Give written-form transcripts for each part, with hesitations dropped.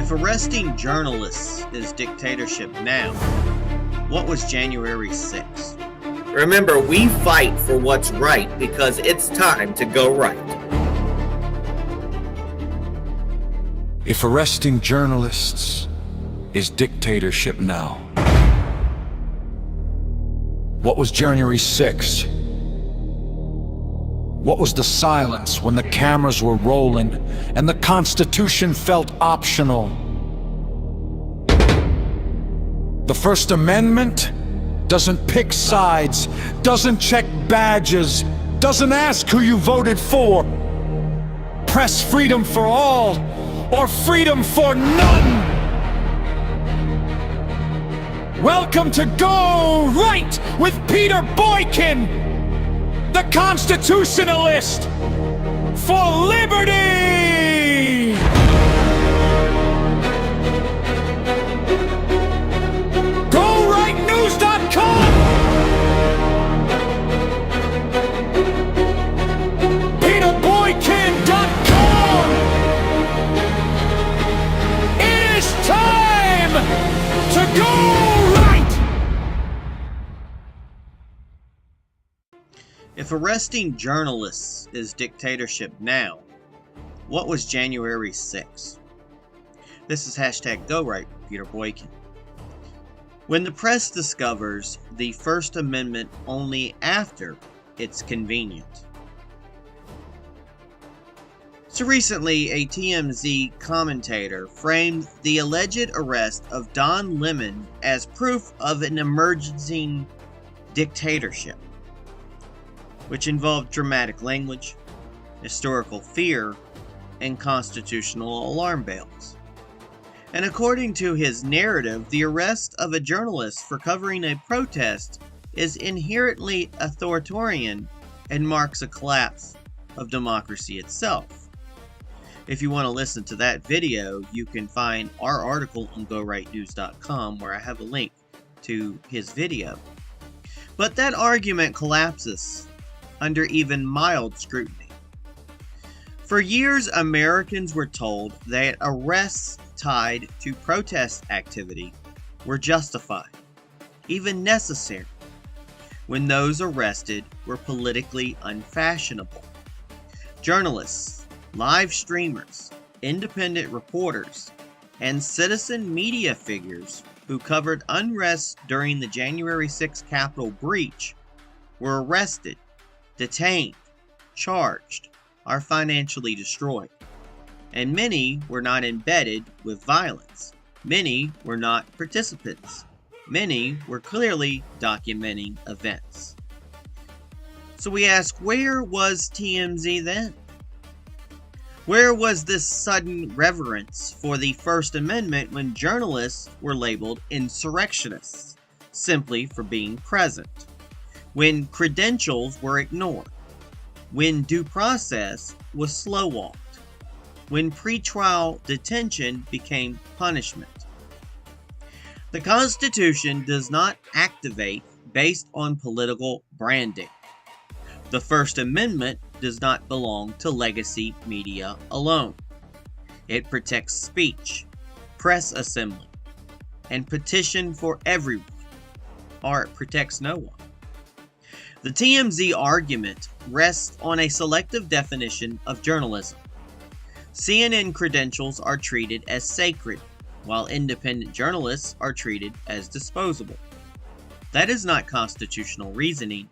If arresting journalists is dictatorship now, what was January 6th? Remember, we fight for what's right because it's time to go right. If arresting journalists is dictatorship now, what was January 6th? What was the silence when the cameras were rolling and the Constitution felt optional? The First Amendment doesn't pick sides, doesn't check badges, doesn't ask who you voted for. Press freedom for all, or freedom for none. Welcome to Go Right with Peter Boykin, the constitutionalist for liberty! GoRightNews.com! PeterBoykin.com! It is time to go right! If arresting journalists is dictatorship now, what was January 6th? This is #GoRight with Peter Boykin. When the press discovers the First Amendment only after it's convenient. So recently, a TMZ commentator framed the alleged arrest of Don Lemon as proof of an emerging dictatorship, which involved dramatic language, historical fear, and constitutional alarm bells. And according to his narrative, the arrest of a journalist for covering a protest is inherently authoritarian and marks a collapse of democracy itself. If you want to listen to that video, you can find our article on GoRightNews.com where I have a link to his video. But that argument collapses under even mild scrutiny. For years, Americans were told that arrests tied to protest activity were justified, even necessary, when those arrested were politically unfashionable. Journalists, live streamers, independent reporters, and citizen media figures who covered unrest during the January 6th Capitol breach were arrested, detained, charged, or financially destroyed. And many were not embedded with violence. Many were not participants. Many were clearly documenting events. So we ask, where was TMZ then? Where was this sudden reverence for the First Amendment when journalists were labeled insurrectionists simply for being present? When credentials were ignored? When due process was slow-walked? When pretrial detention became punishment? The Constitution does not activate based on political branding. The First Amendment does not belong to legacy media alone. It protects speech, press assembly, and petition for everyone, or it protects no one. The TMZ argument rests on a selective definition of journalism. CNN credentials are treated as sacred, while independent journalists are treated as disposable. That is not constitutional reasoning.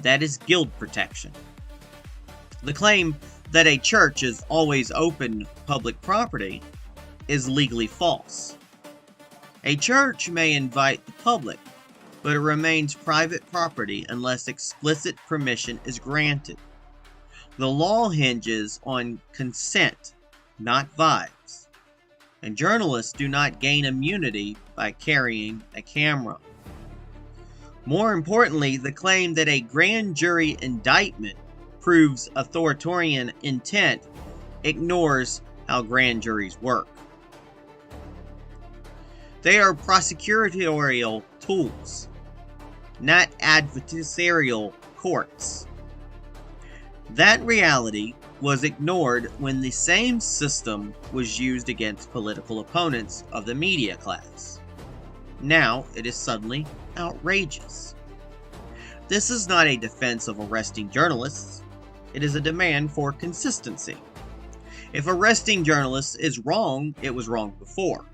That is guild protection. The claim that a church is always open public property is legally false. A church may invite the public, but it remains private property unless explicit permission is granted. The law hinges on consent, not vibes. And journalists do not gain immunity by carrying a camera. More importantly, the claim that a grand jury indictment proves authoritarian intent ignores how grand juries work. They are prosecutorial tools, not adversarial courts. That reality was ignored when the same system was used against political opponents of the media class. Now it is suddenly outrageous. This is not a defense of arresting journalists. It is a demand for consistency. If arresting journalists is wrong, it was wrong before.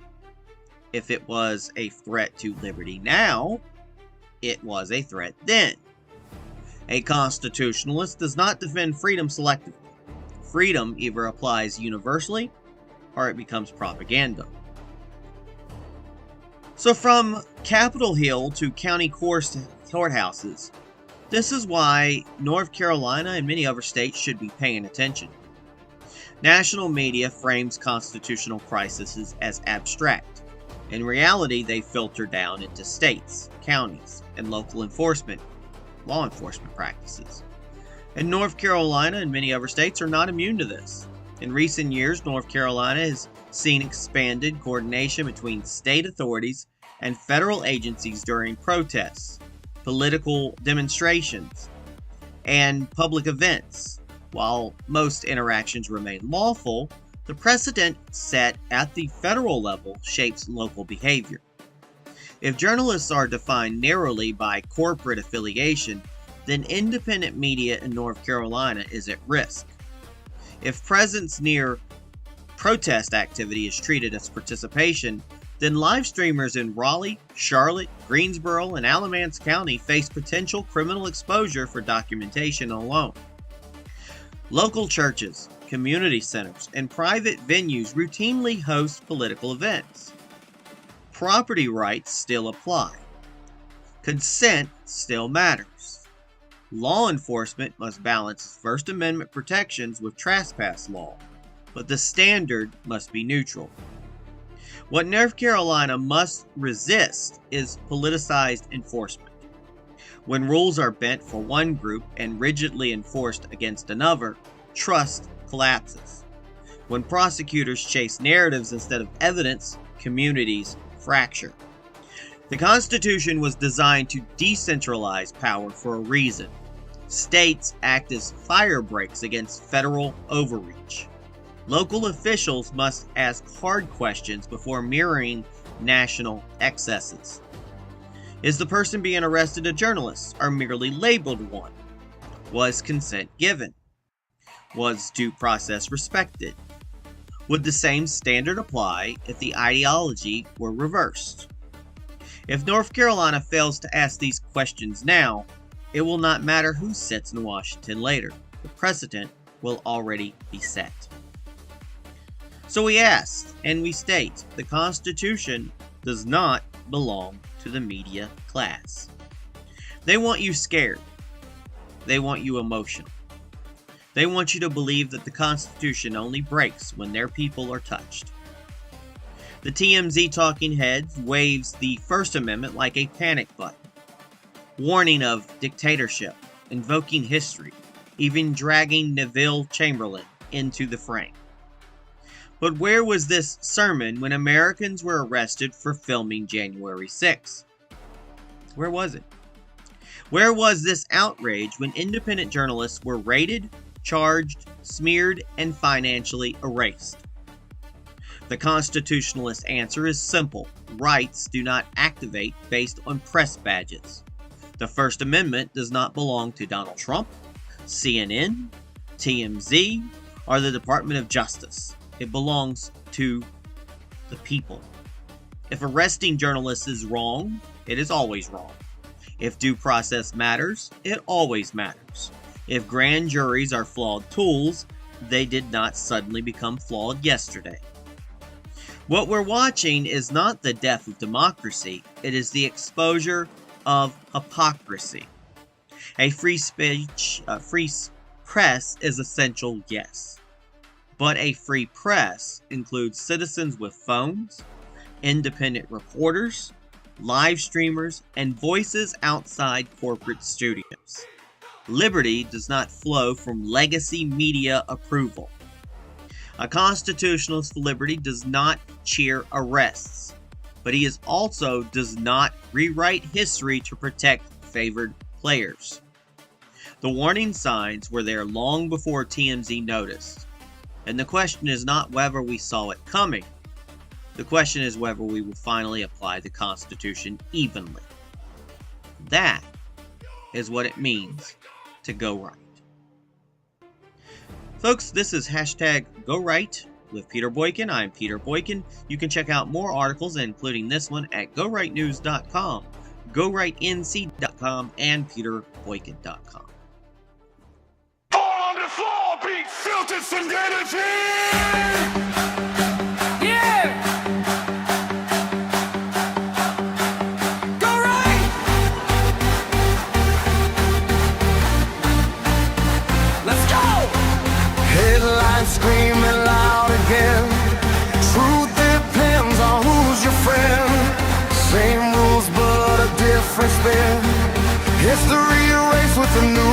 If it was a threat to liberty now, it was a threat then. A constitutionalist does not defend freedom selectively. Freedom either applies universally or it becomes propaganda. So from Capitol Hill to county courthouses, this is why North Carolina and many other states should be paying attention. National media frames constitutional crises as abstract. In reality, they filter down into states, counties, and local law enforcement practices. And North Carolina and many other states are not immune to this. In recent years, North Carolina has seen expanded coordination between state authorities and federal agencies during protests, political demonstrations, and public events. While most interactions remain lawful, the precedent set at the federal level shapes local behavior. If journalists are defined narrowly by corporate affiliation, then independent media in North Carolina is at risk. If presence near protest activity is treated as participation, then live streamers in Raleigh, Charlotte, Greensboro, and Alamance County face potential criminal exposure for documentation alone. Local churches, community centers, and private venues routinely host political events. Property rights still apply. Consent still matters. Law enforcement must balance First Amendment protections with trespass law, but the standard must be neutral. What North Carolina must resist is politicized enforcement. When rules are bent for one group and rigidly enforced against another, trust collapses. When prosecutors chase narratives instead of evidence, communities fracture. The Constitution was designed to decentralize power for a reason. States act as fire breaks against federal overreach. Local officials must ask hard questions before mirroring national excesses. Is the person being arrested a journalist or merely labeled one? Was consent given? Was due process respected? Would the same standard apply if the ideology were reversed? If North Carolina fails to ask these questions now, it will not matter who sits in Washington later. The precedent will already be set. So we ask, and we state, the Constitution does not belong to the media class. They want you scared. They want you emotional. They want you to believe that the Constitution only breaks when their people are touched. The TMZ talking heads waves the First Amendment like a panic button, warning of dictatorship, invoking history, even dragging Neville Chamberlain into the frame. But where was this sermon when Americans were arrested for filming January 6th? Where was it? Where was this outrage when independent journalists were raided, charged, smeared, and financially erased? The constitutionalist answer is simple. Rights do not activate based on press badges. The First Amendment does not belong to Donald Trump, CNN, TMZ, or the Department of Justice. It belongs to the people. If arresting journalists is wrong, it is always wrong. If due process matters, it always matters. If grand juries are flawed tools, they did not suddenly become flawed yesterday. What we're watching is not the death of democracy, it is the exposure of hypocrisy. A free press is essential, yes. But a free press includes citizens with phones, independent reporters, live streamers, and voices outside corporate studios. Liberty does not flow from legacy media approval. A constitutionalist for liberty does not cheer arrests, but he also does not rewrite history to protect favored players. The warning signs were there long before TMZ noticed. And the question is not whether we saw it coming. The question is whether we will finally apply the Constitution evenly. That is what it means to go right. Folks, this is hashtag Go Right with Peter Boykin. I'm Peter Boykin. You can check out more articles, including this one, at GoRightNews.com, GoRightNC.com, and PeterBoykin.com. On the floor, beat filtered some energy! Screaming loud again. Truth depends on who's your friend. Same rules but a different spin. History erased with a new